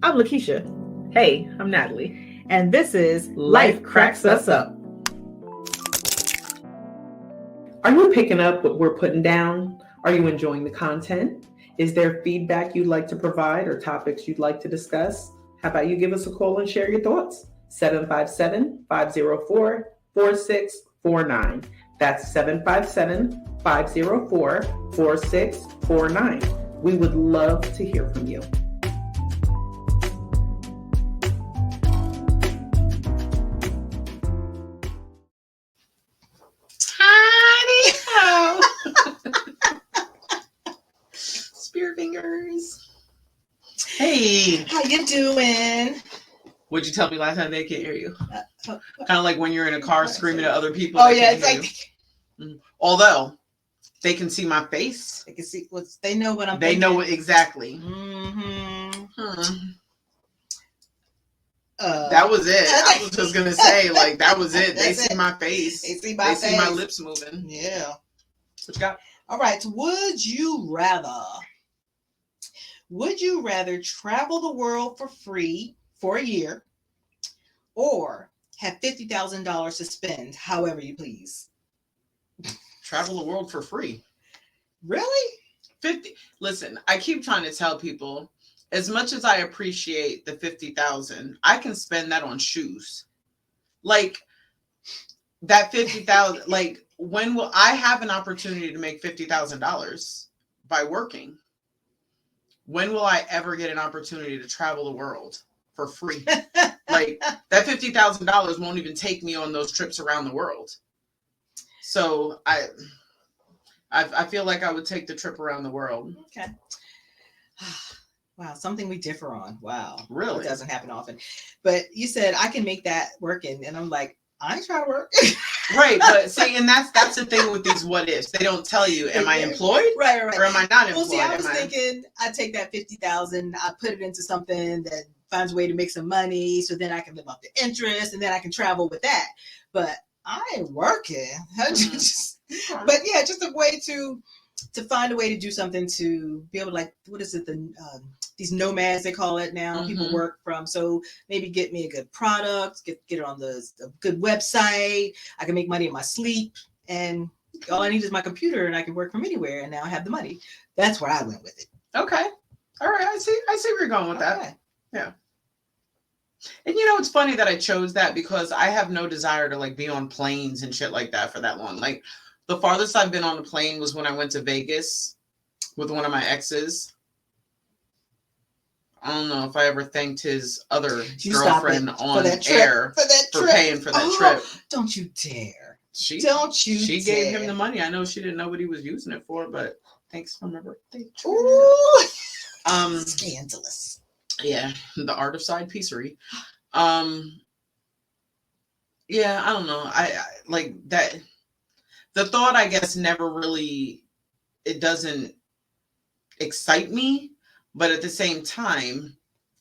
I'm Lakeisha. Hey, I'm Natalie. And this is Life Cracks Us Up. Are you picking up what we're putting down? Are you enjoying the content? Is there feedback you'd like to provide or topics you'd like to discuss? How about you give us a call and share your thoughts? 757-504-4649. That's 757-504-4649. We would love to hear from you. Hi. Spear fingers. Hey. How you doing? What'd you tell me last time? They can't hear you. Kind of like when you're in a car screaming at other people. Oh yeah, it's like. Although they can see my face. They can see what they know what I'm. They thinking. know it exactly. That was it. I was just gonna say, like, that was it. They see my face. They see my face. See my lips moving. Yeah. What you got? All right. Would you rather? Would you rather travel the world for free for a year, or have $50,000 to spend however you please? Travel the world for free. Really? 50. Listen, I keep trying to tell people, as much as I appreciate the 50,000, I can spend that on shoes. Like that 50,000. Like, when will I have an opportunity to make $50,000 by working? When will I ever get an opportunity to travel the world for free? Like, that $50,000 won't even take me on those trips around the world. So I feel like I would take the trip around the world. Okay. Wow, something we differ on. Wow. Really? It doesn't happen often. But you said I can make that working, and I'm like, I ain't trying to work. Right, but see, and that's the thing with these what ifs. They don't tell you, am I employed? Right. Or am I not employed? Well, see, I was thinking I take that 50,000, I put it into something that finds a way to make some money, so then I can live off the interest, and then I can travel with that. But I ain't working. Mm-hmm. But yeah, just a way to find a way to do something to be able to, like, what is it? These nomads, they call it now. Mm-hmm. People work from. So maybe get me a good product, get it on a good website. I can make money in my sleep, and all I need is my computer, and I can work from anywhere. And now I have the money. That's where I went with it. Okay, all right. I see where you're going with that. Yeah. And you know, it's funny that I chose that because I have no desire to, like, be on planes and shit like that for that long. Like, the farthest I've been on a plane was when I went to Vegas with one of my exes. I don't know if I ever thanked his other girlfriend on air for paying for that trip. Don't you dare. She gave him the money. I know she didn't know what he was using it for, but thanks for my birthday. Ooh. Scandalous. Yeah, the art of side piecery. Yeah, I don't know. I like that. The thought, I guess, never really, it doesn't excite me, but at the same time,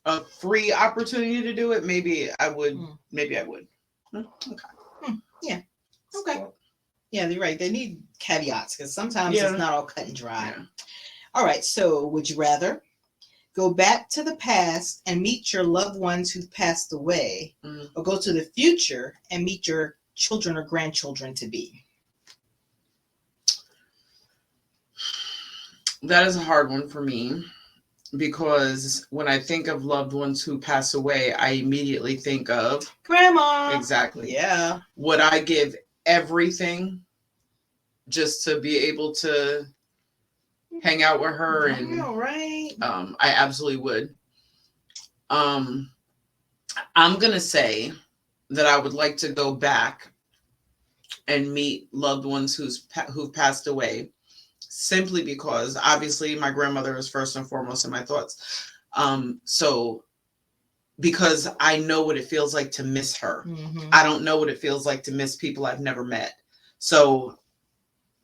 a free opportunity to do it, maybe I would. Okay. Yeah. Okay. Yeah, you're right. They need caveats because sometimes it's not all cut and dry. Yeah. All right. So would you rather go back to the past and meet your loved ones who've passed away, or go to the future and meet your children or grandchildren to be? That is a hard one for me because when I think of loved ones who pass away, I immediately think of grandma. Exactly. Yeah. Would I give everything just to be able to hang out with her? I know, right? I absolutely would. I'm gonna say that I would like to go back and meet loved ones who've passed away, simply because obviously my grandmother is first and foremost in my thoughts. So because I know what it feels like to miss her. Mm-hmm. I don't know what it feels like to miss people I've never met. So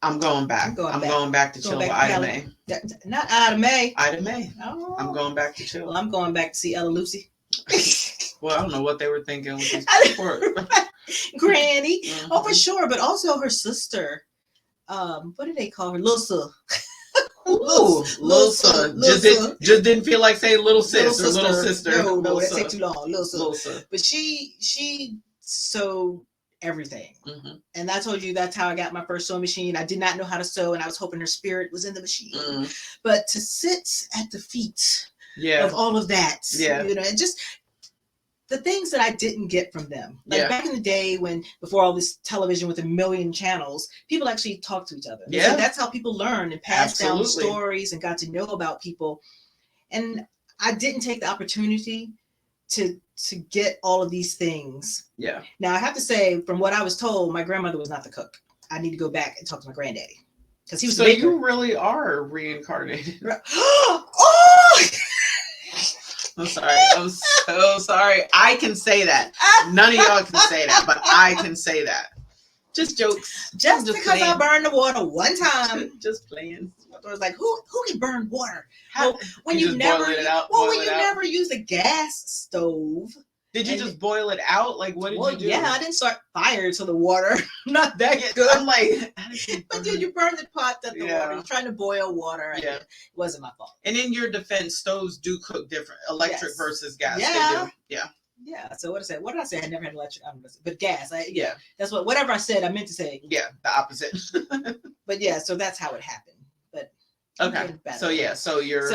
I'm going back. I'm going back to chill with Ida Mae. Not Ida Mae. Ida Mae. Oh. I'm going back to chill. Well, I'm going back to see Ella Lucy. Well, I don't know what they were thinking with this Granny. Mm-hmm. Oh, for sure. But also her sister. What do they call her? Lusa. Oh, little son. Just didn't feel like saying little sis or little sister. No, that take too long. Little son. But she sewed everything. Mm-hmm. And I told you that's how I got my first sewing machine. I did not know how to sew, and I was hoping her spirit was in the machine. But to sit at the feet of all of that, and just the things that I didn't get from them. Like back in the day before all this television with a million channels, people actually talked to each other. So that's how people learned and passed down stories and got to know about people. And I didn't take the opportunity to get all of these things. Yeah. Now I have to say, from what I was told, my grandmother was not the cook. I need to go back and talk to my granddaddy because he was. So you really are reincarnated. Oh. I'm sorry. I'm so sorry. I can say that. None of y'all can say that, but I can say that. Just jokes. Just because playing. I burned the water one time. Just playing. I was like, who can burn water? When you never use a gas stove. Did you just boil it out? Like, what did you do? Yeah, I didn't start fire to the water. Not that good. I'm like, but dude, you burned the pot that the water. You're trying to boil water. Yeah. It wasn't my fault. And in your defense, stoves do cook different. Electric versus gas. Yeah. They do. Yeah. Yeah. So what did I say? What did I say? I never had electric. But gas. That's whatever I said, I meant to say. Yeah. The opposite. But so that's how it happened. Okay. So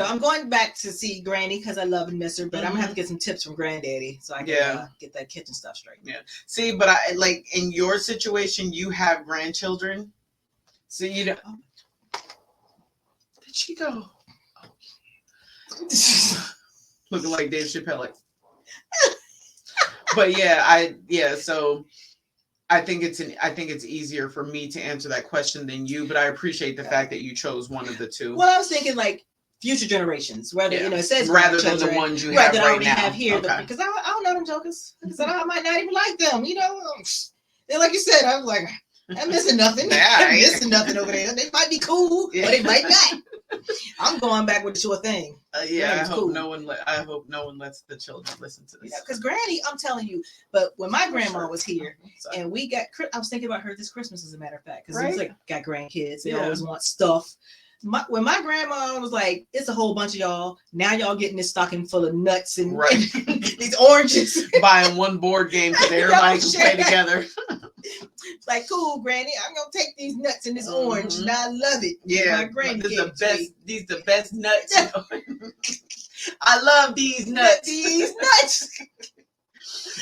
I'm going back to see Granny because I love and miss her, but I'm gonna have to get some tips from Granddaddy so I can get that kitchen stuff straight. Yeah. See, but I like in your situation, you have grandchildren, so you don't. Did she go? Looking like Dave Chappelle. But so. I think it's easier for me to answer that question than you, but I appreciate the fact that you chose one of the two. Well, I was thinking like future generations, whether it says rather than the ones you have that right I already now. Have here, because I don't know them jokers, because I might not even like them. And like you said, I was like, I'm missing nothing. I'm missing nothing over there. They might be cool, but they might not. I'm going back with the sure thing. I hope no one lets the children listen to this. Because Granny, I'm telling you. But when my grandma was here, and I was thinking about her this Christmas, as a matter of fact, because it's like got grandkids, they always want stuff. When my grandma was like, it's a whole bunch of y'all. Now y'all getting this stocking full of nuts and these oranges. Buying one board game so everybody can play together. It's like, cool, Granny. I'm gonna take these nuts and this orange, and I love it. Yeah, my granny these the best nuts. I love these nuts.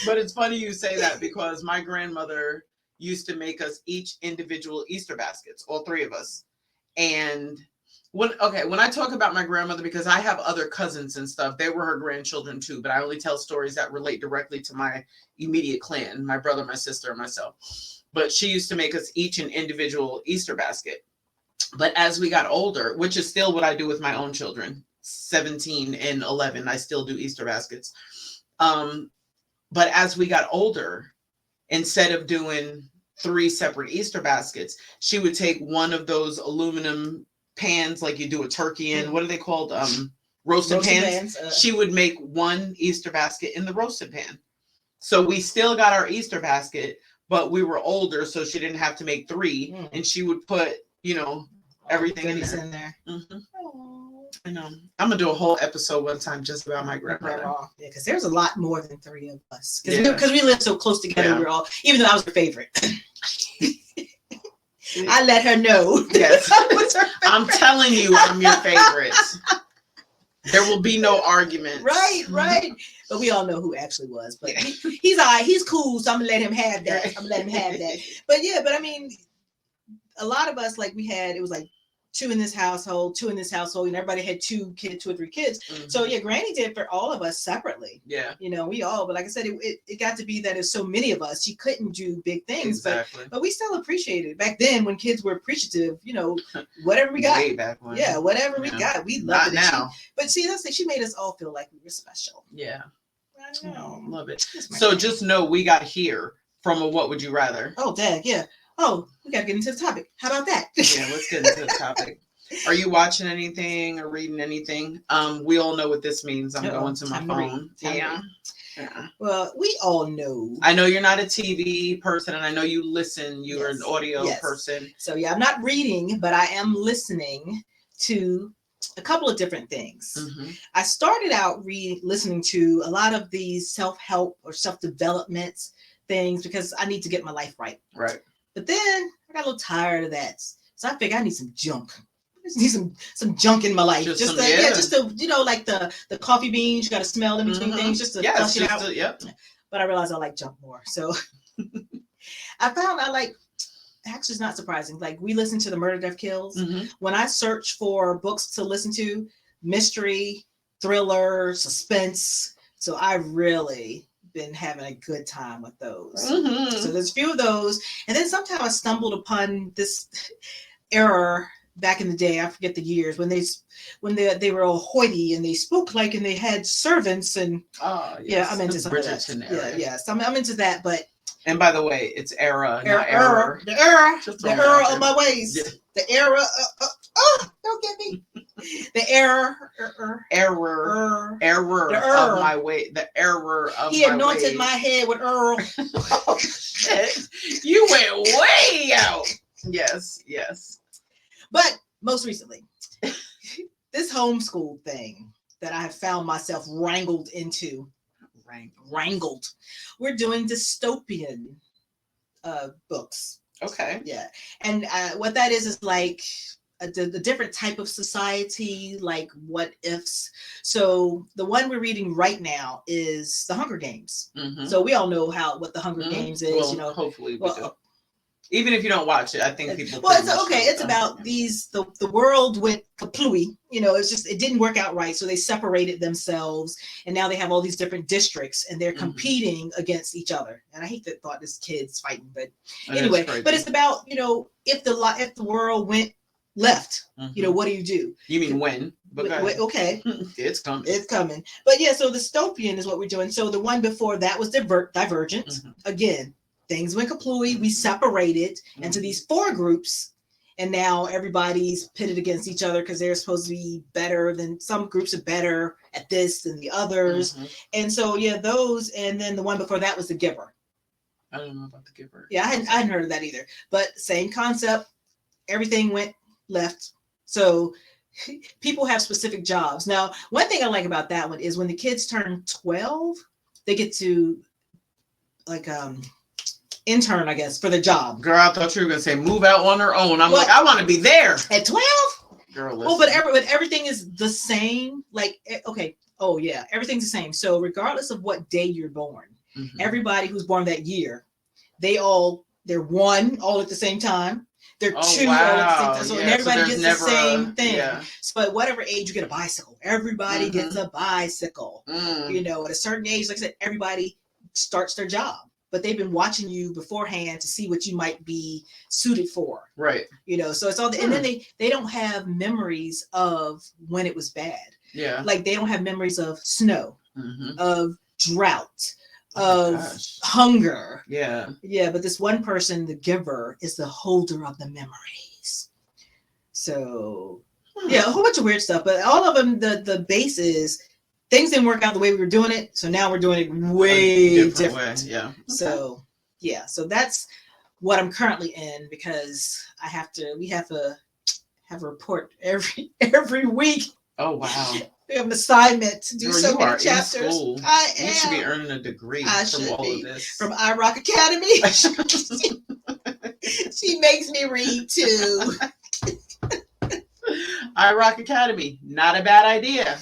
But it's funny you say that because my grandmother used to make us each individual Easter baskets, all three of us. And when I talk about my grandmother, because I have other cousins and stuff, they were her grandchildren too, but I only tell stories that relate directly to my immediate clan, my brother, my sister, and myself. But she used to make us each an individual Easter basket. But as we got older, which is still what I do with my own children, 17 and 11, I still do Easter baskets. But as we got older, instead of doing 3 separate Easter baskets, she would take one of those aluminum pans like you do a turkey in. What are they called? Roasted pans. She would make one Easter basket in the roasted pan. So we still got our Easter basket, but we were older, so she didn't have to make 3. And she would put, everything in there. Mm-hmm. I know. I'm gonna do a whole episode one time just about my grandmother. Yeah, because there's a lot more than 3 of us. Because we live so close together. We're all, even though I was her favorite. I let her know. Yes. I'm telling you, I'm your favorite. There will be no argument. Right. But we all know who actually was. But he's all right. He's cool, so I'm gonna let him have that. But I mean, a lot of us, like it was like 2 in this household, and everybody had 2 or 3 kids. Mm-hmm. So Granny did for all of us separately. Yeah. We all, but like I said, it got to be that there's so many of us, she couldn't do big things. Exactly. But we still appreciated it. Back then when kids were appreciative, whatever we got. Way back when. Yeah, whatever we got, we loved it. Now. But see, she made us all feel like we were special. Yeah. I know. Love it. So just know we got here from a What Would You Rather. Oh, dang, yeah. Oh, we got to get into the topic. How about that? Yeah, let's get into the topic. Are you watching anything or reading anything? We all know what this means. I'm going to my phone. Yeah. Well, we all know. I know you're not a TV person, and I know you listen. You're an audio person. So, I'm not reading, but I am listening to a couple of different things. Mm-hmm. I started out listening to a lot of these self-help or self-development things because I need to get my life right. Right. But then I got a little tired of that. So I figured I need some junk. I just need some junk in my life. Just to like the coffee beans, you got to smell in between things just to flush it out. Yep. But I realized I like junk more. So I found I like, actually it's not surprising. Like we listen to the Murder, Death, Kills. Mm-hmm. When I search for books to listen to, mystery, thriller, suspense. So I really been having a good time with those. Mm-hmm. So there's a few of those. And then sometime I stumbled upon this era back in the day, I forget the years, when they were all hoity and they spoke like and they had servants and yes. yeah, I'm into some of that. Yeah. So I'm into that, but and by the way, it's era, not error. The error of my ways. Yeah. The error. Don't get me. The error of my way. The error of he anointed my head with Earl. Oh, shit. You went way out. Yes. But most recently, this homeschool thing that I have found myself wrangled into. Wrangled. We're doing dystopian books. Okay. Yeah. And what that is like the different type of society, like what ifs. So the one we're reading right now is The Hunger Games. Mm-hmm. So we all know what the Hunger Games is. Well, hopefully we do. Even if you don't watch it, I think people. Well, it's okay. It's about the world went kaplooey. It didn't work out right. So they separated themselves, and now they have all these different districts, and they're competing against each other. And I hate that thought this kid's fighting, but anyway. But it's about if the world went left, what do you do? You mean when? Okay, it's coming. It's coming. But yeah, so dystopian is what we're doing. So the one before that was Divergent. Again. Things went kaplooey. We separated into these 4 groups, and now everybody's pitted against each other because they're supposed to be better than some groups are better at this than the others. And so yeah, those, and then the one before that was The Giver. I don't know about The Giver. Yeah, I hadn't heard of that either. But same concept. Everything went left. So people have specific jobs. Now, one thing I like about that one is when the kids turn 12, they get to intern, I guess, for the job. Girl, I thought you were gonna say move out on their own. I'm like, I want to be there at 12. Girl, listen. Well, but everything is the same. Like, okay, oh yeah, everything's the same. So regardless of what day you're born, everybody who's born that year, they're 1 all at the same time. They're 2 all at the same time. So and everybody gets the same thing. Yeah. So at whatever age you get a bicycle, everybody gets a bicycle. At a certain age, like I said, everybody starts their job. But they've been watching you beforehand to see what you might be suited for. Right. So it's all, and then they don't have memories of when it was bad. Yeah. Like they don't have memories of snow, of drought, of hunger. Yeah. Yeah. But this one person, the giver, is the holder of the memories. So yeah, a whole bunch of weird stuff, but all of them, the base is, things didn't work out the way we were doing it, so now we're doing it way different. Way. Yeah. So yeah, so that's what I'm currently in because we have to have a report every week. Oh wow. We have an assignment to do so many chapters. You should be earning a degree from all of this. From iRock Academy. She makes me read too. iRock Academy, not a bad idea.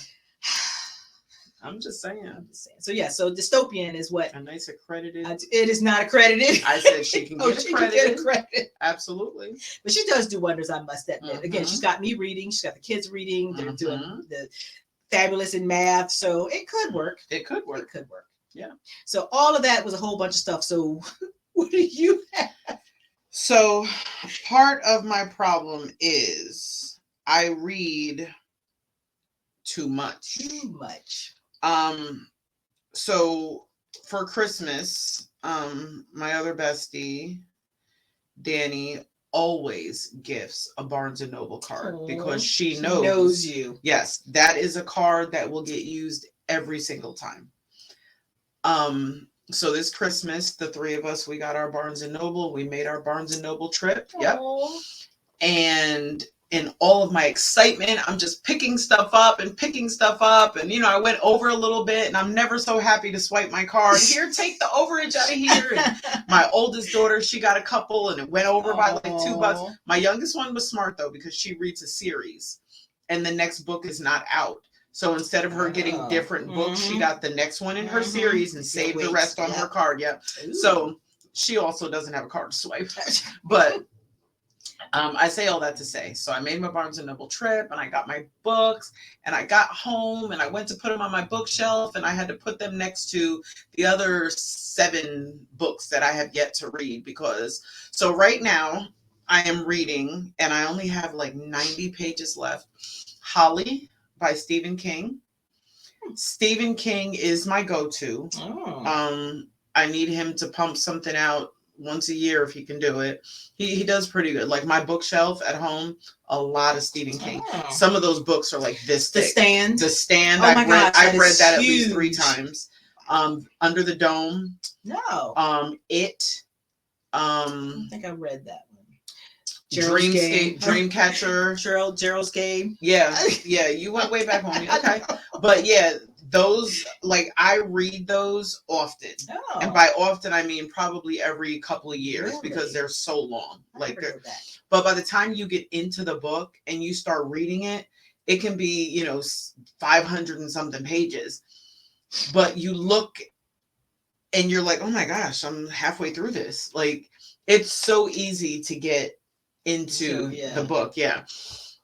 I'm just saying. So yeah, so dystopian is what a nice accredited. It is not accredited. I said she can get accredited. Can get accredited. Absolutely. But she does do wonders, I must admit. Again, she's got me reading. She's got the kids reading. They're doing the fabulous in math. So it could work. It could work. Yeah. So all of that was a whole bunch of stuff. So what do you have? So part of my problem is I read too much. So for Christmas, my other bestie, Danny, always gifts a Barnes and Noble card because she knows you. Yes, that is a card that will get used every single time. So this Christmas, the 3 of us, we got our Barnes and Noble. We made our Barnes and Noble trip. Yep. And in all of my excitement, I'm just picking stuff up. And, I went over a little bit, and I'm never so happy to swipe my card. Here, take the overage out of here. And my oldest daughter, she got a couple, and it went over by like $2. My youngest one was smart though, because she reads a series and the next book is not out. So instead of her getting different books, she got the next one in her series and saved the rest on her card. Yeah. Ooh. So she also doesn't have a card to swipe. But I say all that to say, so I made my Barnes & Noble trip, and I got my books, and I got home, and I went to put them on my bookshelf, and I had to put them next to the other 7 books that I have yet to read, so right now I am reading, and I only have like 90 pages left, Holly by Stephen King. Stephen King is my go-to. I need him to pump something out once a year if he can do it. He does pretty good. Like my bookshelf at home, a lot of Stephen King. Some of those books are like this thick. The Stand. Oh my gosh, I've read that huge. at least 3 times. Under the Dome. No. It. I don't think I read that one. Dreamcatcher. Gerald's Game. Yeah, you went way back on me. Okay. But yeah, those, like, I read those often. And by often, I mean probably every couple of years, because they're so long. But by the time you get into the book and you start reading it, it can be, 500 and something pages. But you look and you're like, oh my gosh, I'm halfway through this. Like, it's so easy to get into the book. Yeah.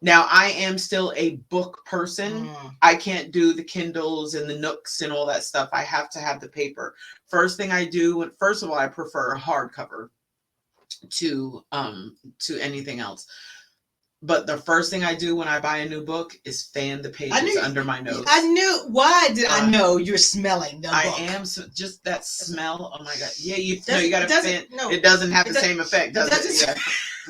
Now, I am still a book person. I can't do the Kindles and the Nooks and all that stuff. I have to have the paper. First thing I do, first of all, I prefer a hardcover to anything else. But the first thing I do when I buy a new book is fan the pages under my nose. I knew. Why did I know you're smelling the book? I am. Just that smell. Oh my God. Yeah, you got to fan. No, it doesn't have the same effect, does it?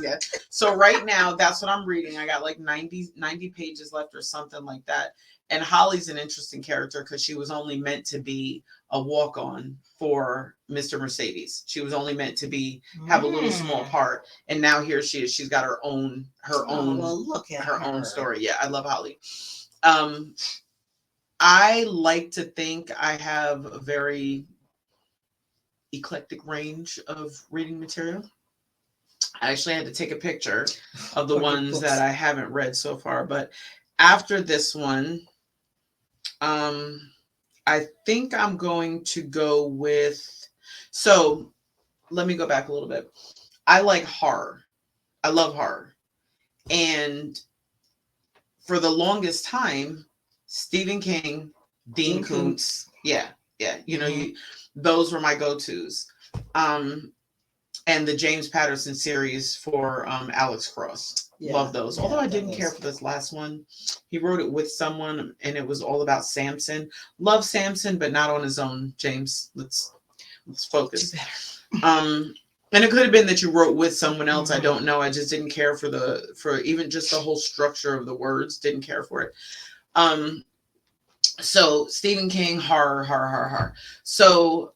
Yeah. So right now, that's what I'm reading. I got like 90 pages left or something like that. And Holly's an interesting character because she was only meant to be a walk-on for Mr. Mercedes. She was only meant to have a little small part. And now here she is. She's got her own story. Yeah, I love Holly. I like to think I have a very eclectic range of reading material. I actually had to take a picture of the ones that I haven't read so far. But after this one, I think I'm going to go with, so let me go back a little bit. I like horror. I love horror. And for the longest time, Stephen King, Dean Koontz. Yeah. Those were my go-tos. And the James Patterson series for Alex Cross. Love those. Although I didn't care for this last one. He wrote it with someone, and it was all about Samson. Love Samson, but not on his own. James, let's focus. And it could have been that you wrote with someone else. I don't know. I just didn't care for even just the whole structure of the words. Didn't care for it. So Stephen King, horror. So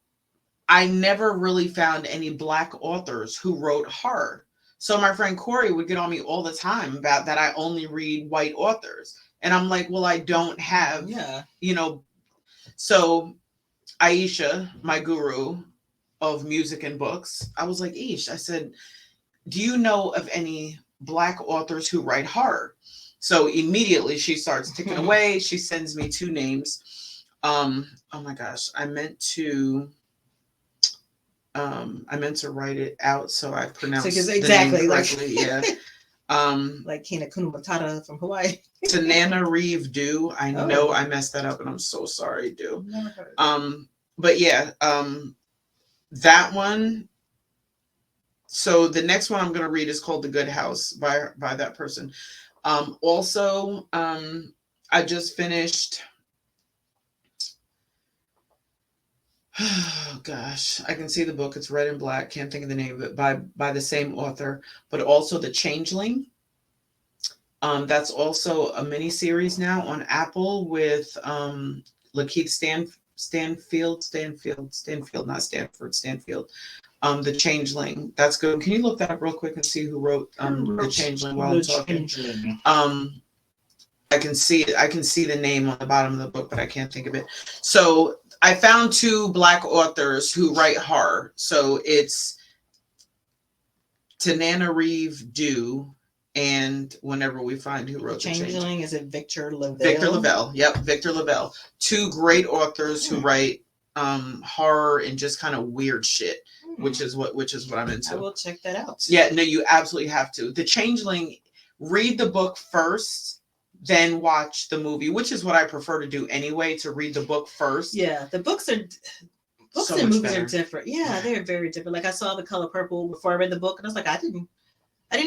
I never really found any Black authors who wrote horror. So my friend Corey would get on me all the time about that I only read white authors. And I'm like, well, I don't have, So Aisha, my guru of music and books, I was like, I said, do you know of any Black authors who write horror? So immediately she starts ticking away. She sends me 2 names. Oh my gosh, I meant to write it out so I pronounced the name correctly. Like Kina Kuna Matata from Hawaii. Tanana Reeve Dew. I know I messed that up, and I'm so sorry, Dew. But yeah, that one. So the next one I'm going to read is called The Good House by that person. Also, I just finished. Oh gosh, I can see the book. It's red and black. Can't think of the name of it. By the same author, but also The Changeling. That's also a mini series now on Apple with Lakeith Stanfield, not Stanford, Stanfield. The Changeling. That's good. Can you look that up real quick and see who wrote The Changeling while I'm talking? Changeling. I can see it. I can see the name on the bottom of the book, but I can't think of it. So I found 2 Black authors who write horror. So it's Tananarive Due, and whenever we find who wrote The Changeling, is it Victor Lavelle? Victor Lavelle. Yep, Victor Lavelle. 2 great authors who write horror and just kind of weird shit, which is what I'm into. I will check that out. Yeah, no, you absolutely have to. The Changeling, read the book first, then watch the movie, which is what I prefer to do anyway, to read the book first. Yeah, the books and movies are different. Yeah, they're very different. Like I saw The Color Purple before I read the book, and I was like, I didn't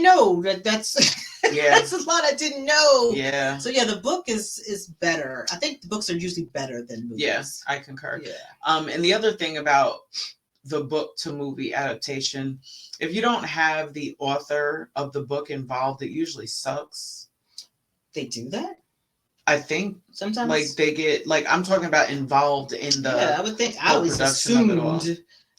know that's that's a lot I didn't know. Yeah. So yeah, the book is better. I think the books are usually better than movies. Yes, I concur. Yeah. And the other thing about the book to movie adaptation, if you don't have the author of the book involved, it usually sucks. They do that? I think sometimes, like they get, like, I'm talking about involved in the. Yeah, I would think. I always assumed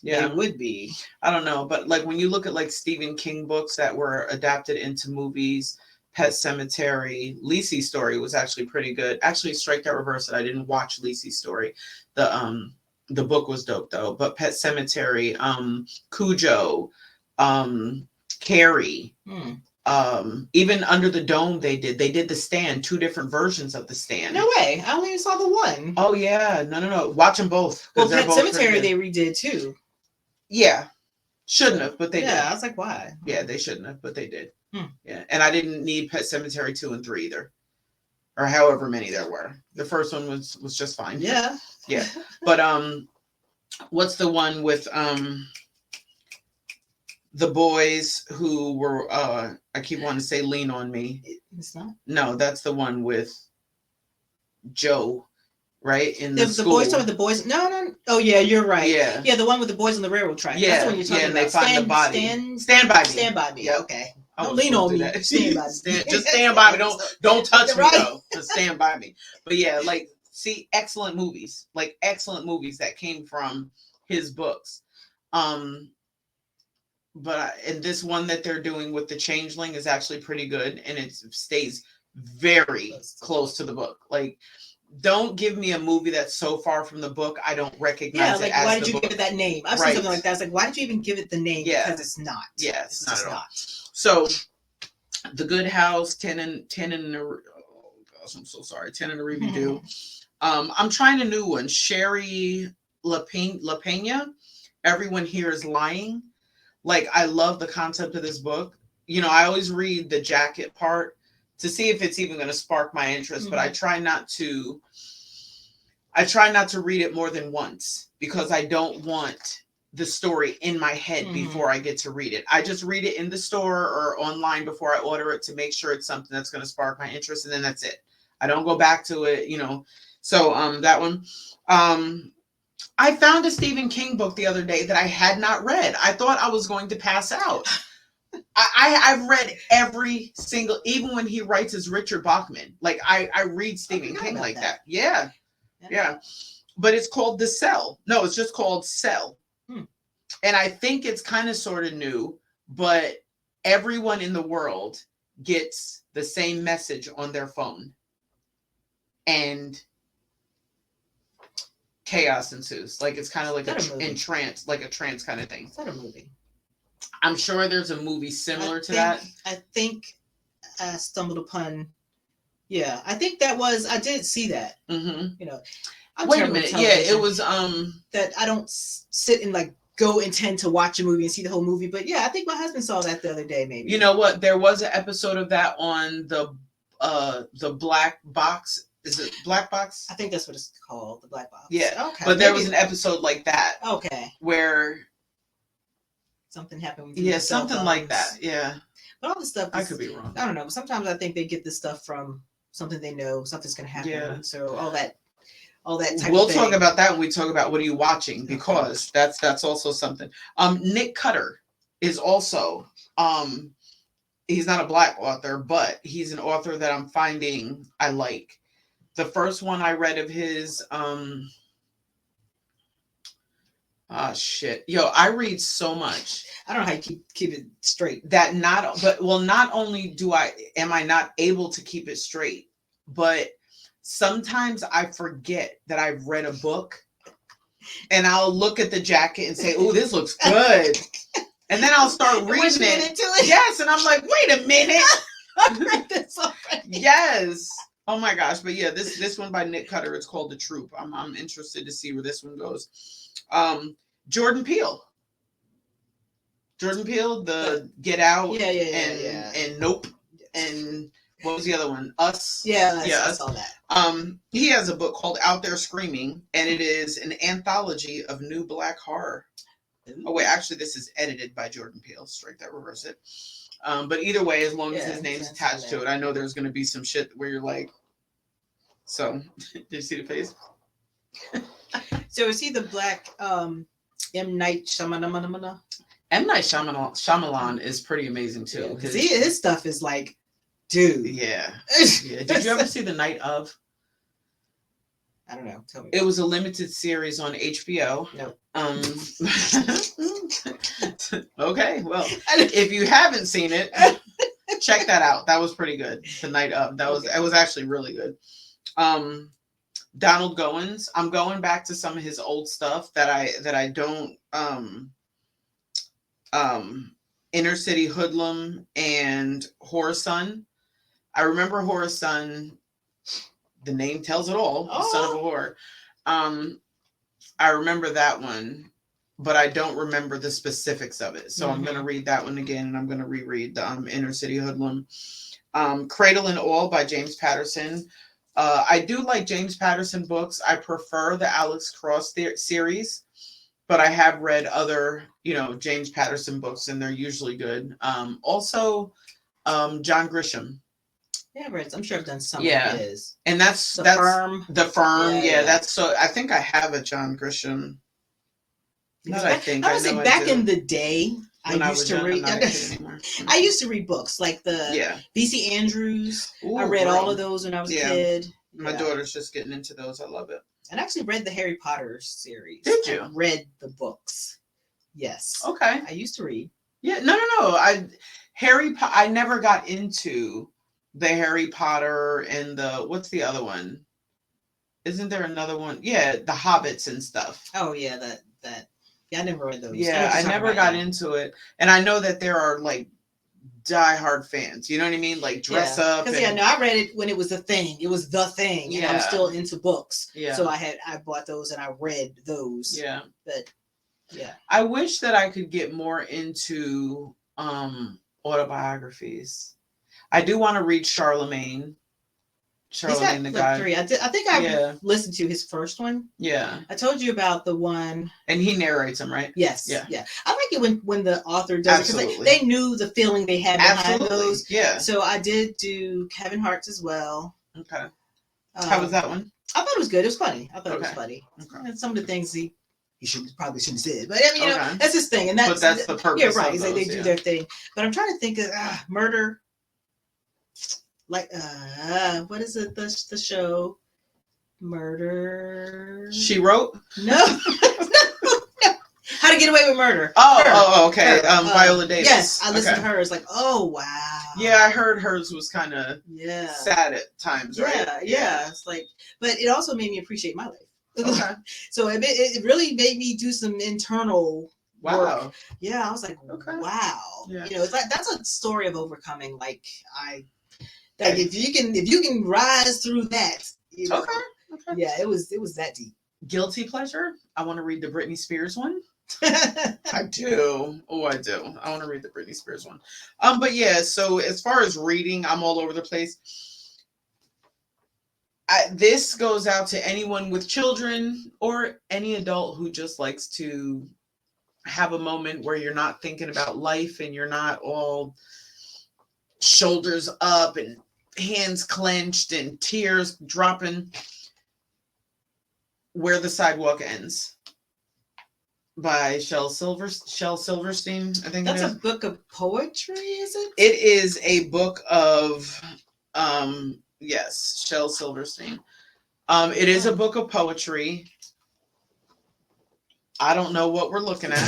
they would be. I don't know, but like when you look at like Stephen King books that were adapted into movies, Pet Sematary, Lisey's Story was actually pretty good. Actually, Strike That Reverse It. I didn't watch Lisey's Story. The book was dope though. But Pet Sematary, Cujo, Carrie. Even Under the Dome, they did The Stand, 2 different versions of The Stand. No way, I only saw the one. Oh yeah, no, watch them both. Well, Pet Sematary they redid too. Yeah, shouldn't have, but they did. Yeah, I was like, why? Yeah, they shouldn't have, but they did. Yeah, and I didn't need Pet Sematary 2 and 3 either, or however many there were. The first one was just fine. Yeah, yeah, but what's the one with the boys who were I keep wanting to say Lean on Me. It's not. No, that's the one with Joe, right? In the school. Boys talking about the boys. No. Oh yeah, you're right. Yeah, the one with the boys on the railroad track. Yeah, that's the one you're talking and about. They find the body. Stand by me. Stand by me. Yep. Okay. Don't lean on me. Stand by me. Just stand by me. Don't touch me though. Just stand by me. But yeah, like, see, excellent movies that came from his books. But and this one that they're doing with The Changeling is actually pretty good, and it stays very close to the book. Like, don't give me a movie that's so far from the book I don't recognize it as why did the you book. give it that name? I've seen something like that. I was like, why did you even give it the name? Yeah. Because it's not. Yeah, it's not at all. So, The Good House, 10 and oh gosh, I'm so sorry. 10 and a Review. I'm trying a new one. Sherry LaPena, Everyone Here is Lying. Like, I love the concept of this book. You know, I always read the jacket part to see if it's even going to spark my interest, but I try not to read it more than once because I don't want the story in my head before I get to read it. I just read it in the store or online before I order it to make sure it's something that's going to spark my interest, and then that's it. I don't go back to it, you know. So that one. I found a Stephen King book the other day that I had not read. I thought I was going to pass out. I've read every single, even when he writes as Richard Bachman. Like, I read Stephen King like that. Yeah. But it's called The Cell. No, it's just called Cell. And I think it's kind of sort of new, but everyone in the world gets the same message on their phone. And chaos ensues. Like, it's kind of like a trance kind of thing. Is that a movie? I'm sure there's a movie similar to that. I think I stumbled upon. Yeah, I think that was. I did see that. You know. Wait a minute. Yeah, it was. That I don't sit and like go intend to watch a movie and see the whole movie, but yeah, I think my husband saw that the other day. Maybe. You know what? There was an episode of that on the Black Box. Is it Black Box? I think that's what it's called, the Black Box. Yeah. Okay. But there was an episode like that. Okay. Where something happened with something like that. Yeah. But all the stuff I could be wrong. I don't know. But sometimes I think they get this stuff from something they know something's gonna happen. Yeah. So all that type we'll of thing. Talk about that when we talk about what are you watching, because that's also something. Nick Cutter is also he's not a Black author, but he's an author that I'm finding I like. The first one I read of his, Oh shit. Yo, I read so much I don't know how you keep it straight. that not only am I not able to keep it straight, but sometimes I forget that I've read a book and I'll look at the jacket and say, "Oh, this looks good." And then I'll start reading Once you get it. into it. Yes, and I'm like, "Wait a minute." I've read this already. Yes. Oh my gosh. But yeah, this one by Nick Cutter, it's called The Troop. I'm interested to see where this one goes. Jordan Peele. Jordan Peele, the Get Out and Nope. And what was the other one? Us. Yeah, Yeah, I Us. saw that. He has a book called Out There Screaming, and it is an anthology of new black horror. Oh wait, actually this is edited by Jordan Peele. Strike that, reverse it. But either way, as long as his name's attached to it, I know there's gonna be some shit where you're like, so did you see the face? So is he the black M. Night Shyamalan? M. Night Shyamalan is pretty amazing too. Because his stuff is like, dude. Yeah. Yeah. Did you ever see The Night Of? I don't know. Tell me. It was a limited series on HBO. No. Okay, well, if you haven't seen it, check that out. That was pretty good. The Night Of. It was actually really good. Donald Goins. I'm going back to some of his old stuff that I don't Inner City Hoodlum and Horror Son. I remember Horror Son. The name tells it all. The Son of a Whore. I remember that one, but I don't remember the specifics of it. So I'm going to read that one again, and I'm going to reread the Inner City Hoodlum. Cradle and All by James Patterson. I do like James Patterson books. I prefer the Alex Cross series, but I have read other, James Patterson books, and they're usually good. Also, John Grisham. Yeah, I'm sure I've done some of his. And that's The Firm. The Firm. Yeah. That's so. I think I have a John Grisham. Back in the day, I used to read. I used to read books like the V.C. Andrews. Ooh, I read all of those when I was a kid. My daughter's just getting into those. I love it. And I actually read the Harry Potter series. Did you? I read the books. Yes. Okay. I used to read. Yeah. No. I never got into the Harry Potter and what's the other one? Isn't there another one? Yeah, the Hobbits and stuff. Oh yeah, that. Yeah, I never read those. Yeah, I never got into it, and I know that there are like diehard fans. You know what I mean? Like dress up. Because I read it when it was a thing. It was the thing, and I was still into books. Yeah. So I bought those and I read those. Yeah. But yeah, I wish that I could get more into autobiographies. I do want to read Charlemagne the guy. 3. I think I listened to his first one. Yeah. I told you about the one. And he narrates them, right? Yes. Yeah. I like it when the author does it because they knew the feeling they had behind those. Yeah. So I did do Kevin Hart's as well. Okay. How was that one? I thought it was good. It was funny. I thought it was funny. Okay. And some of the things he probably shouldn't have said, but I mean, that's his thing, and that's the purpose. Yeah, right. They do their thing. But I'm trying to think of murder. Like what is it? The show Murder. She Wrote? No. How to Get Away with Murder. Okay. Viola Davis. Yes, I listened to hers. Like, oh wow. Yeah, I heard hers was kind of sad at times, right? Yeah. It's like, but it also made me appreciate my life. Okay. So it really made me do some internal work. Yeah, I was like, wow. Yeah. It's like that's a story of overcoming. Like if you can rise through that. Okay. Yeah, it was that deep. Guilty pleasure. I want to read the Britney Spears one. I do. Oh, I do. I want to read the Britney Spears one. But yeah. So as far as reading, I'm all over the place. This goes out to anyone with children or any adult who just likes to have a moment where you're not thinking about life and you're not all shoulders up and hands clenched and tears dropping. Where the Sidewalk Ends by Shel Silverstein. I think that's a book of poetry, is it? It is a book of yes, Shel Silverstein. It is a book of poetry. I don't know what we're looking at.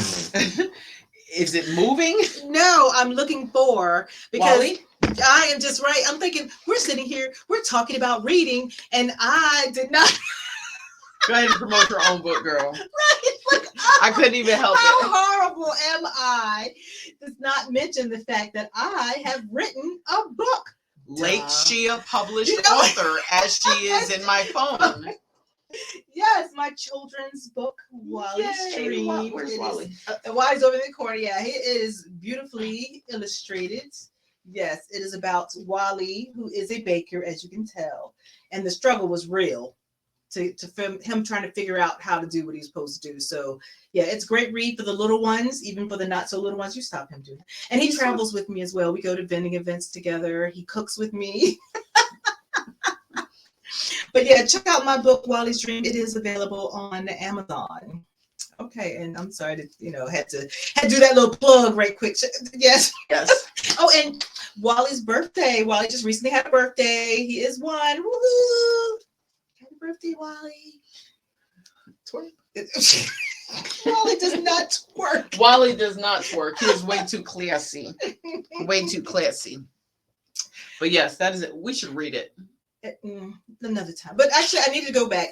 Is it moving? No, I'm looking for, because Wally? I am just right. I'm thinking we're sitting here, we're talking about reading, and I did not. Go ahead and promote your own book, girl. Right? Like, I couldn't even help how it. horrible am I? Does not mention the fact that I have written a book. Late Shia published You know- author, as she is in my phone. Yes, my children's book, Wally's Yay, Dream. where's It is- Wally? Wally's over in the corner. Yeah, it is beautifully illustrated. Yes, it is about Wally, who is a baker, as you can tell, and the struggle was real to him trying to figure out how to do what he's supposed to do. So yeah, it's a great read for the little ones, even for the not so little ones. You stop him doing that. And he travels with me as well. We go to vending events together. He cooks with me. But yeah, check out my book, Wally's Dream. It is available on Amazon. Okay, and I'm sorry to, had to do that little plug right quick. Yes. Yes. Oh, and Wally's birthday. Wally just recently had a birthday. He is one. Woohoo! Happy birthday, Wally. Wally does not twerk. Wally does not twerk. He is way too classy. Way too classy. But yes, that is it. We should read it. Another time. But actually, I need to go back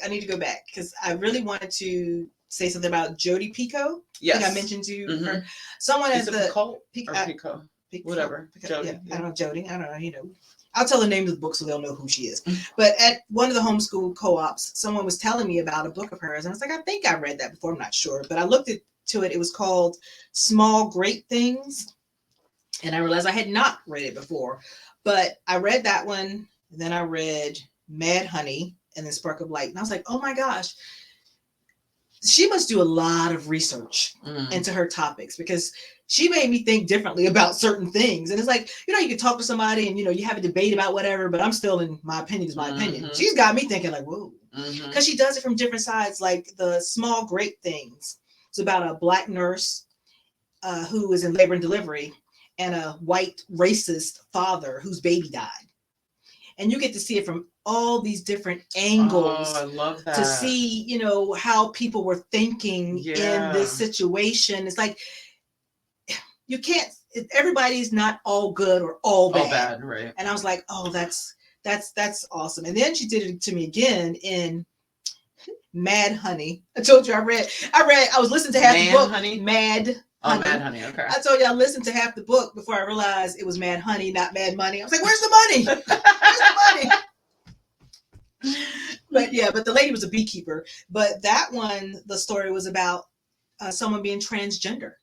because I really wanted to say something about Jodi Picoult. Yes. I think I mentioned to Mhm. her. Someone Is at it the Picoult Pic- or I- Pico? Picoult, Whatever. Picoult, Jodi. yeah, I don't know, Jodi. I don't know, I'll tell the name of the book so they'll know who she is. Mhm. But at one of the homeschool co-ops, someone was telling me about a book of hers, and I was like, I think I read that before. I'm not sure, but I looked into it. It was called Small Great Things, and I realized I had not read it before. But I read that one, and then I read Mad Honey, and then Spark of Light, and I was like, oh my gosh, she must do a lot of research into her topics, because she made me think differently about certain things. And it's like, you can talk to somebody and, you have a debate about whatever, but I'm still in my opinion is my opinion. Mhm. She's got me thinking like, whoa, Mhm. because she does it from different sides, like the Small Great Things. It's about a Black nurse who is in labor and delivery, and a white racist father whose baby died. And you get to see it from all these different angles. Oh, I love that. To see, how people were thinking in this situation. It's like, you can't, everybody's not all good or all bad. All bad, right. And I was like, oh, that's awesome. And then she did it to me again in Mad Honey. I told you I was listening to half the book. Honey? Mad Oh, Honey. Mad Honey, okay. I told you I listened to half the book before I realized it was Mad Honey, not Mad Money. I was like, where's the money? Where's the money? But the lady was a beekeeper. But that one, the story was about someone being transgender.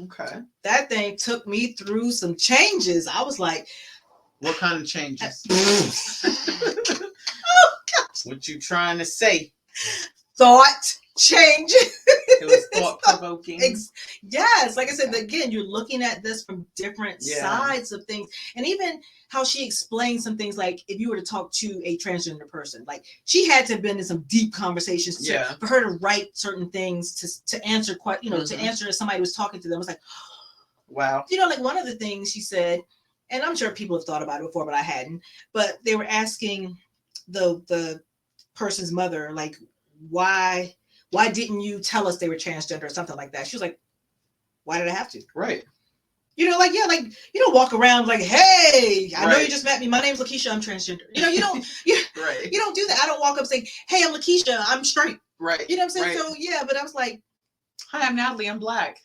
Okay. That thing took me through some changes. I was like, What kind of changes? oh gosh, What you trying to say? thought changes. It was thought provoking. Yes, like I said, again, you're looking at this from different Yeah. sides of things, and even how she explained some things. Like if you were to talk to a transgender person, like she had to have been in some deep conversations for her to write certain things to answer to answer as somebody was talking to them. It was like, wow. like one of the things she said, and I'm sure people have thought about it before, but I hadn't. But they were asking the person's mother, like, why didn't you tell us they were transgender or something like that? She was like, why did I have to? Right. You don't walk around like, hey, I know Right. you just met me. My name's Lakeisha. I'm transgender. You don't Right. you don't do that. I don't walk up saying, hey, I'm Lakeisha. I'm straight. Right. You know what I'm saying? Right. So yeah, but I was like, Hi, I'm Natalie. I'm black.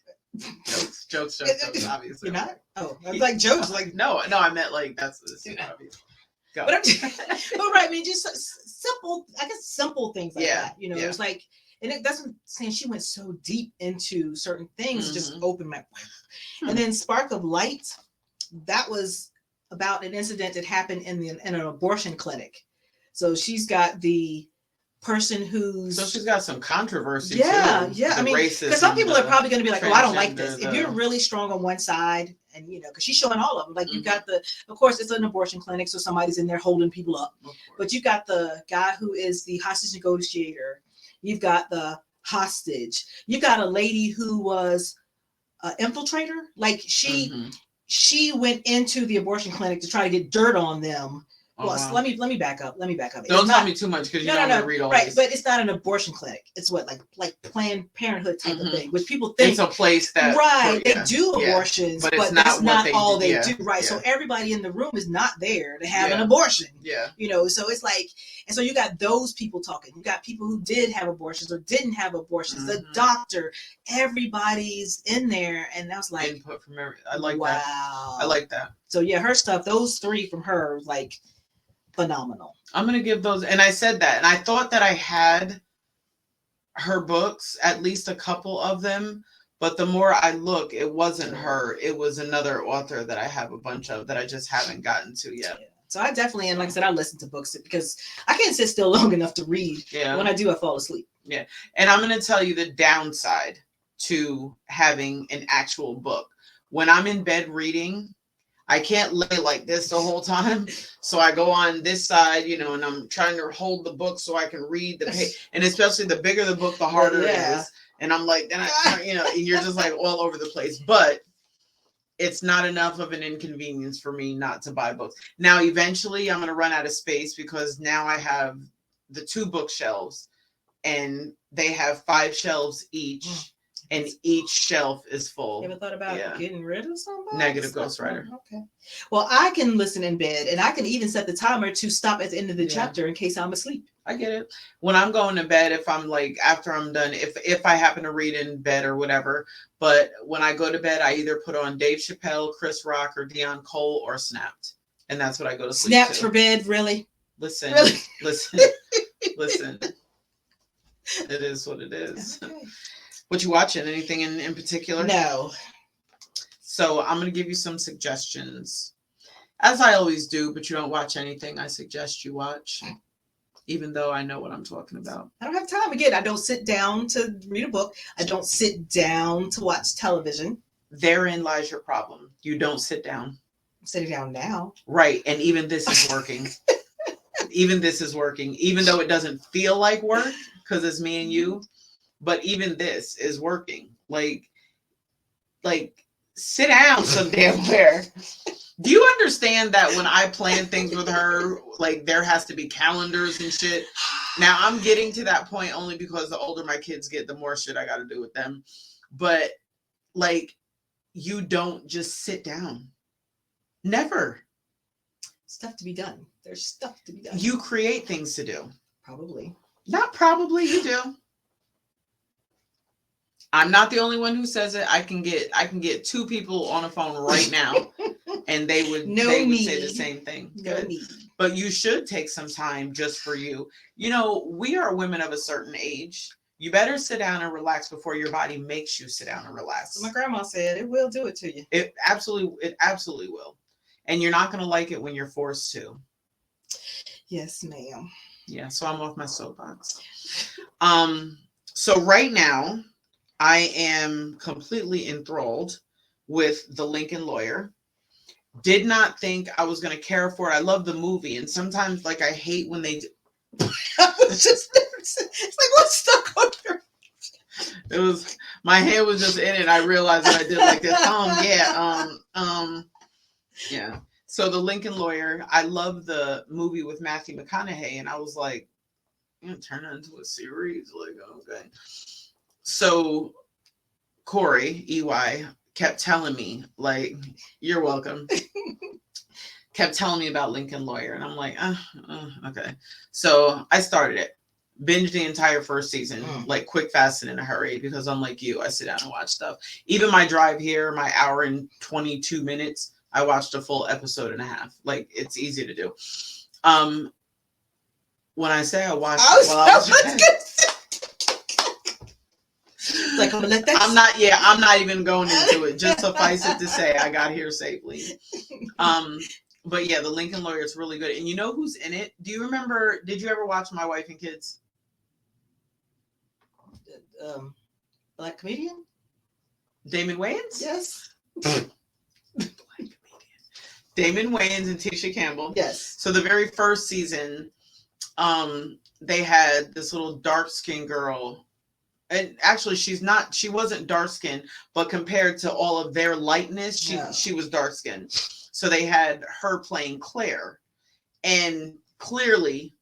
Jokes. Obviously. you're not? Oh, I was like jokes. Like no, I meant like that's obvious. Go. But right, I mean, just simple. I guess simple things like that. It's like, and that's what I'm saying. She went so deep into certain things, just opened my. And then Spark of Light, that was about an incident that happened in an abortion clinic. So she's got the person who's. So she's got some controversy. Yeah. Too. I mean, because some people are probably going to be like, "Oh, I don't like this." transgender, If you're really strong on one side, and because she's showing all of them, like you've got of course, it's an abortion clinic, so somebody's in there holding people up. But you've got the guy who is the hostage negotiator. You've got the hostage. You've got a lady who was an infiltrator. Like she went into the abortion clinic to try to get dirt on them Oh, Well, wow. let me back up. Let me back up. Don't tell me too much because you know I'm gonna read all right, this. but it's not an abortion clinic. It's what like Planned Parenthood type of thing, which people It's think a place that they do abortions, but but it's that's not all they do. do. Right, Yeah. so everybody in the room is not there to have an Yeah. abortion. Yeah. You know, so it's like, and so you got those people talking. You got people who did have abortions or didn't have abortions. The doctor, everybody's in there, and I was like, input from every. I like wow. that. I like that. So yeah, her stuff, those 3 from her, like phenomenal. I'm gonna give those, and I said that, and I thought that I had her books, at least a couple of them, but the more I look, it wasn't her. It was another author that I have a bunch of that I just haven't gotten to yet. Yeah. So I definitely, and like I said, I listen to books because I can't sit still long enough to read. Yeah. When I do, I fall asleep. Yeah. And I'm going to tell you the downside to having an actual book. When I'm in bed reading, I can't lay like this the whole time. So I go on this side, you know, and I'm trying to hold the book so I can read the page. And especially the bigger the book, the harder it is. And I'm like, then you know, you're just like all over the place. But it's not enough of an inconvenience for me not to buy books. Now, eventually I'm going to run out of space because now I have the 2 bookshelves and they have 5 shelves each and each shelf is full. You ever thought about getting rid of somebody? Negative ghostwriter. Okay. Well, I can listen in bed and I can even set the timer to stop at the end of the chapter in case I'm asleep. I get it. When I'm going to bed, if I'm like, after I'm done, if I happen to read in bed or whatever, but when I go to bed, I either put on Dave Chappelle, Chris Rock, or Dion Cole, or Snapped. And that's what I go to sleep Snapped to. for bed, really? Listen, really? listen. It is what it is. Okay. What you watching? Anything in particular? No. So I'm going to give you some suggestions. As I always do, but you don't watch anything I suggest you watch. Even though I know what I'm talking about. I don't have time. Again, I don't sit down to read a book. I don't sit down to watch television. Therein lies your problem. You don't sit down. I'm sitting down now. Right. And even this is working. Even this is working. Even though it doesn't feel like work because it's me and you. But even this is working. Like sit down some damn where. Do you understand that when I plan things with her, like there has to be calendars and shit? Now I'm getting to that point only because the older my kids get, the more shit I got to do with them. But like, you don't just sit down. Never. Stuff to be done. There's stuff to be done. You create things to do. Probably. Not probably, you do. I'm not the only one who says it. I can get 2 people on the phone right now and they would say the same thing. No need. But you should take some time just for you. You know, we are women of a certain age. You better sit down and relax before your body makes you sit down and relax. My grandma said it will do it to you. It absolutely will. And you're not going to like it when you're forced to. Yes, ma'am. Yeah, so I'm off my soapbox. So right now, I am completely enthralled with The Lincoln Lawyer. Did not think I was going to care for it. I love the movie. And sometimes, like, I hate when they... It's like, what's stuck on your... It was... My hand was just in it. I realized that I did like this. Yeah. So The Lincoln Lawyer, I love the movie with Matthew McConaughey. And I was like, I'm going to turn it into a series? Like, okay. So Corey, EY, kept telling me, like, you're welcome. Kept telling me about Lincoln Lawyer. And I'm like, okay. So I started it. Binged the entire first season, like quick, fast, and in a hurry, because unlike you, I sit down and watch stuff. Even my drive here, my hour and 22 minutes, I watched a full episode and a half. Like, it's easy to do. When I say I watched it while I was like, I'm gonna let that. I'm not even going into it. Just suffice it to say, I got here safely. But yeah, The Lincoln Lawyer is really good. And you know who's in it? Do you remember? Did you ever watch My Wife and Kids? Black comedian? Damon Wayans? Yes. Black comedian. Damon Wayans and Tisha Campbell. Yes. So the very first season, they had this little dark-skinned girl. And actually, she wasn't dark-skinned, but compared to all of their lightness, she was dark-skinned. So they had her playing Claire. And clearly,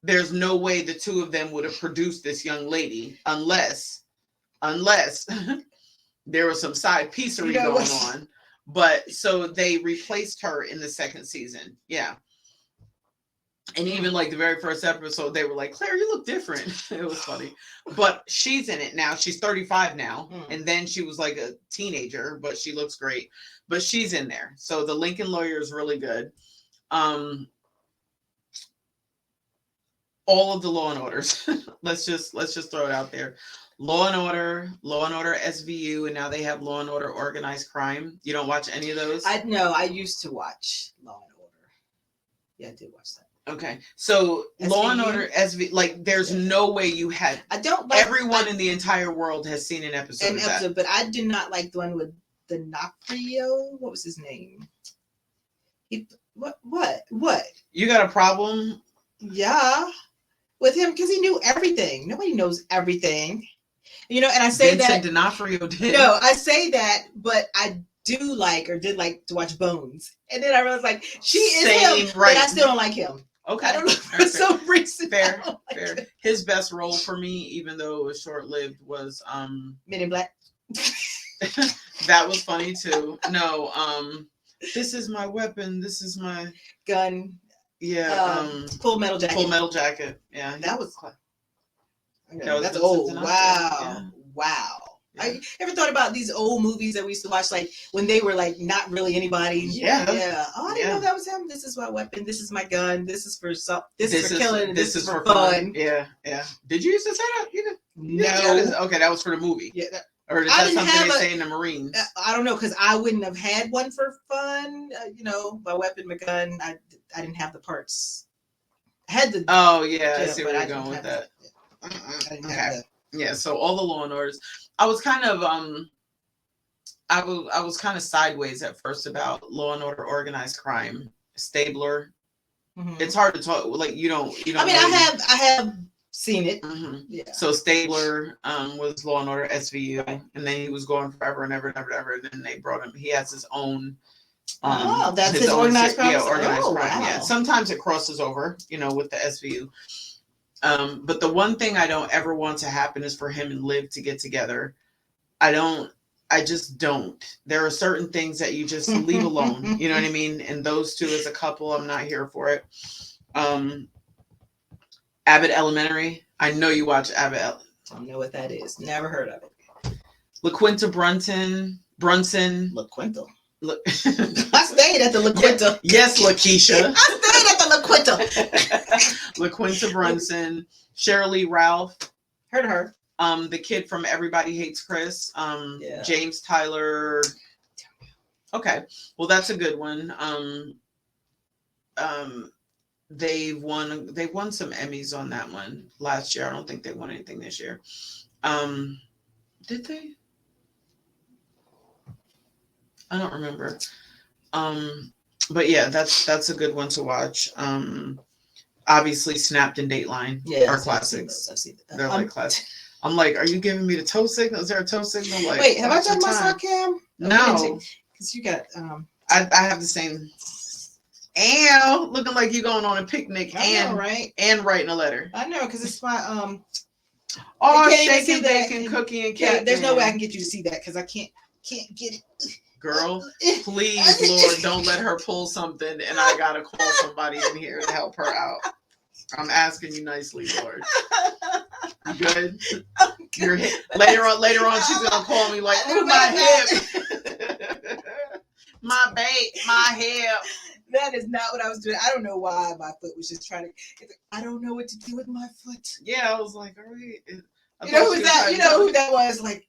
there's no way the two of them would have produced this young lady unless there was some side piecery going on. But so they replaced her in the second season. Yeah. And even like the very first episode, they were like, Claire, you look different. It was funny. But she's in it now. She's 35 now. And then she was like a teenager, but she looks great. But she's in there. So the Lincoln Lawyer is really good. All of the Law and Orders. let's just throw it out there. Law and Order SVU, and now they have Law and Order Organized Crime. You don't watch any of those? I used to watch Law and Order. Yeah, I did watch that. Okay, so SVU? Law and Order SV, like there's no way you had. I don't like. Everyone in the entire world has seen an episode of that. But I did not like the one with D'Onofrio. What was his name? What? You got a problem? Yeah, with him because he knew everything. Nobody knows everything, and I say Vincent D'Onofrio did. No, I say that, but I did like to watch Bones, and then I realized like she is him, right. But I still don't like him. Okay. I don't know for some reason. Fair. His best role for me, even though it was short-lived, was Men in Black. That was funny too. No, this is my weapon. This is my gun. Yeah. Full Metal Jacket. Full Metal Jacket. Yeah. That's Vincent old. D'Onofrio. Wow. Yeah. Wow. Yeah. I ever thought about these old movies that we used to watch, like when they were like not really anybody? Yeah. Oh, I didn't know that was him. This is my weapon. This is my gun. This is for this is for killing. This is for fun. Yeah. Did you used to say that? No. Okay, that was for the movie. Yeah. Or is that something they say in the Marines? I don't know, because I wouldn't have had one for fun. My weapon, my gun. I didn't have the parts. I had the. Oh yeah, I see where you're going with that. Okay. Yeah, so all the Law and Orders. I was kind of I was kind of sideways at first about Law and Order Organized Crime. Stabler. Mm-hmm. It's hard to talk like you don't. I mean, I have seen it. Mm-hmm. Yeah. So Stabler was Law and Order SVU, and then he was going forever and ever and ever and ever. And then they brought him. He has his own. That's his organized crime. Yeah, organized crime. Wow. Yeah. Sometimes it crosses over, with the SVU. But the one thing I don't ever want to happen is for him and Liv to get together. I just don't. There are certain things that you just leave alone. You know what I mean? And those two as a couple, I'm not here for it. Abbott Elementary. I know you watch Abbott. I don't know what that is. Never heard of it. LaQuinta Brunson. LaQuinta. I stayed at the LaQuinta. Yes, Lakeisha. I stayed at the LaQuinta. LaQuinta Brunson. Shirley Ralph. Heard of her. The kid from Everybody Hates Chris. James Tyler. Okay. Well, that's a good one. They won some Emmys on that one last year. I don't think they won anything this year. Did they? I don't remember. But yeah, that's a good one to watch. Obviously Snapped and Dateline are classics. I've seen those. They're like classics. I'm like, are you giving me the toe signal? Is there a toe signal? Like, wait, have I done my sock cam? No. Because you got I have the same looking like you going on a picnic and writing a letter. I know, because it's my shaking bacon cookie and cat. There's no way I can get you to see that because I can't get it. Girl, please, Lord, don't let her pull something and I gotta call somebody in here to help her out. I'm asking you nicely, Lord. You good? Your hip. Later on, she's gonna call me like, "Ooh, my hip, my hip." That is not what I was doing. I don't know why my foot was just trying to. I don't know what to do with my foot. Yeah, I was like, all right. You know who that was? Like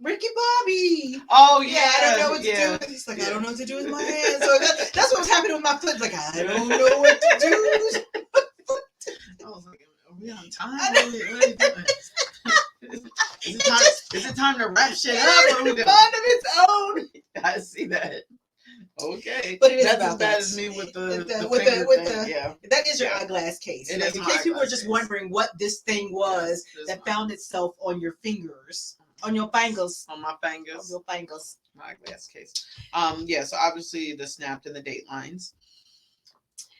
Ricky Bobby. Oh yeah. I don't know what to do with. He's like, I don't know what to do with my hands. So that's what was happening with my foot. Like, I don't know what to do. I was like, are we on time? What are you doing? Is it time to wrap shit up? It is a fun of its own. I see that. Okay, but it is that's about as bad that. as me with the yeah. That is your eyeglass case. In case people were just wondering what this thing was that found itself on your fingers, on your fingers, on my fingers, on your fingers. My eyeglass case. So obviously the Snapped and the Datelines.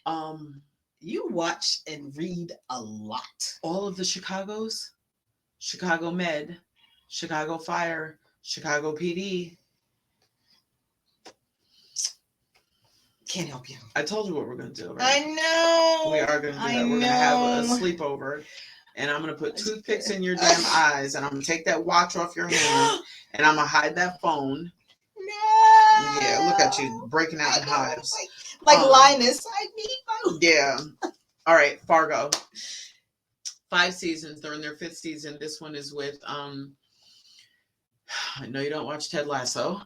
You watch and read a lot. All of the Chicagos, Chicago Med, Chicago Fire, Chicago PD. Can't help you. I told you what we're going to do. Right? I know. We are going to do that. We're going to have a sleepover, and I'm going to put toothpicks in your damn eyes, and I'm going to take that watch off your hand, and I'm going to hide that phone. No. Yeah, look at you breaking out in hives. Like Linus, I need my. Yeah. All right, Fargo. 5 seasons. They're in their 5th season. This one is with I know you don't watch Ted Lasso,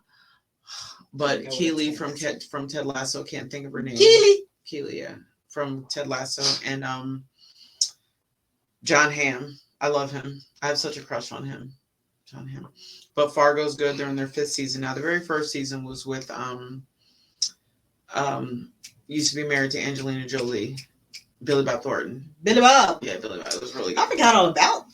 but Keely from Ted Lasso, can't think of her name. Keely, yeah, from Ted Lasso, and John Hamm. I love him. I have such a crush on him. John Hamm. But Fargo's good. They're in their 5th season now. The very first season was with used to be married to Angelina Jolie, Billy Bob Thornton. Billy Bob. Yeah, Billy Bob. It was really good. I forgot all about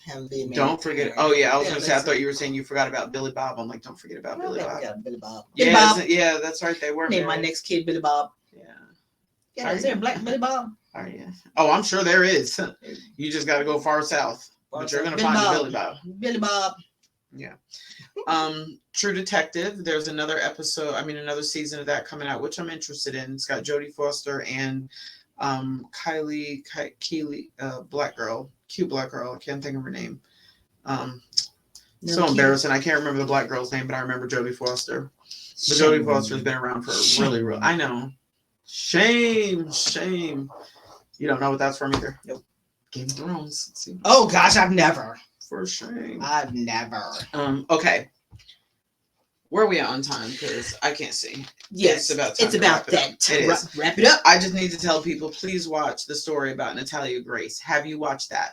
him being married. Don't forget. Oh yeah, I was going to say. I thought you were saying you forgot about Billy Bob. I'm like, don't forget about Billy Bob. Billy Bob. Yeah, that's right. They were. Name my next kid Billy Bob. Yeah. Yeah, is there a black Billy Bob? Oh yeah. Oh, I'm sure there is. You just got to go far south, but you're going to find a Billy Bob. Billy Bob. Yeah. True Detective. There's another another season of that coming out, which I'm interested in. It's got Jodie Foster and Keely, black girl, cute black girl. I can't think of her name. So embarrassing. I can't remember the black girl's name, but I remember Jodie Foster. But Jodie Foster's been around for really. I know. Shame. You don't know what that's from either. Nope. Game of Thrones. Let's see. Oh gosh, I've never. For shame. I've never. Okay. Where are we at on time? Because I can't see. Yes, it's about that. It is. Wrap it up. I just need to tell people, please watch the story about Natalia Grace. Have you watched that?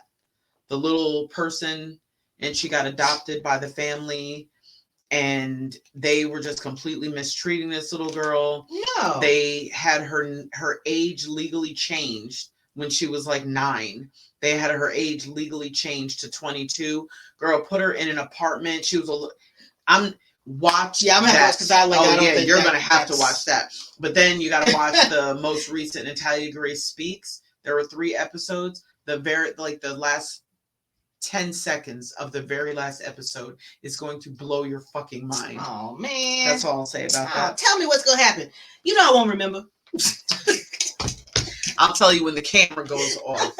The little person, and she got adopted by the family, and they were just completely mistreating this little girl. No. They had her age legally changed when she was like 9. They had her age legally changed to 22. Girl, put her in an apartment. She was watch. Yeah, I'm gonna watch because I like. Oh yeah, you're gonna have to watch that. But then you got to watch the most recent Natalia Grace Speaks. There were 3 episodes. The last 10 seconds of the very last episode is going to blow your fucking mind. Oh man, that's all I'll say about that. Tell me what's gonna happen. You know I won't remember. I'll tell you when the camera goes off.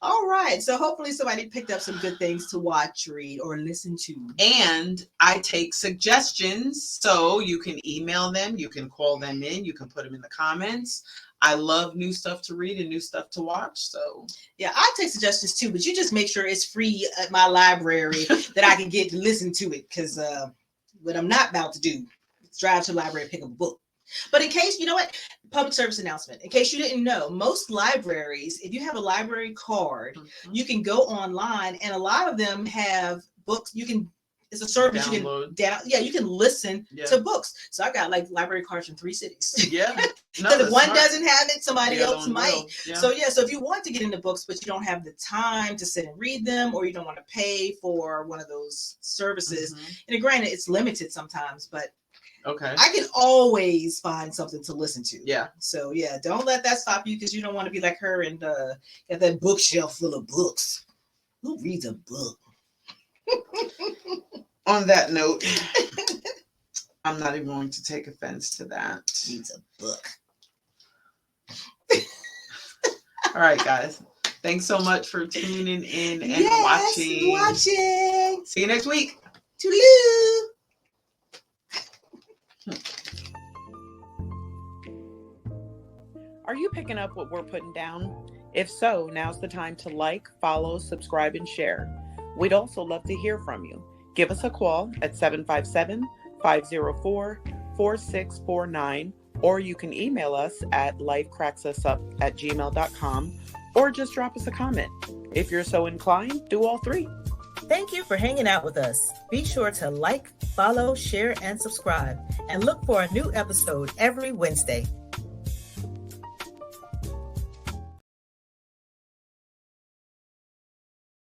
All right. So hopefully somebody picked up some good things to watch, read, or listen to. And I take suggestions. So you can email them. You can call them in. You can put them in the comments. I love new stuff to read and new stuff to watch. So yeah, I take suggestions too, but you just make sure it's free at my library that I can get to listen to it. Because what I'm not about to do is drive to the library and pick up a book. But in case, you know what, public service announcement, in case you didn't know, most libraries, if you have a library card, you can go online, and a lot of them have books. It's a service download. You can listen to books. So I've got like library cards from 3 cities. Yeah. Because if one doesn't have it, somebody else might. Yeah. So if you want to get into books, but you don't have the time to sit and read them, or you don't want to pay for one of those services, and granted, it's limited sometimes, but okay, I can always find something to listen to. Yeah. So yeah, don't let that stop you, because you don't want to be like her and get that bookshelf full of books. Who reads a book? On that note, I'm not even going to take offense to that. Reads a book. All right, guys. Thanks so much for tuning in and watching. See you next week. Toodaloo. Are you picking up what we're putting down? If so, now's the time to like, follow, subscribe, and share. We'd also love to hear from you. Give us a call at 757-504-4649, or you can email us at lifecracksusup@gmail.com, or just drop us a comment. If you're so inclined, do all 3. Thank you for hanging out with us. Be sure to like, follow, share, and subscribe, and look for a new episode every Wednesday.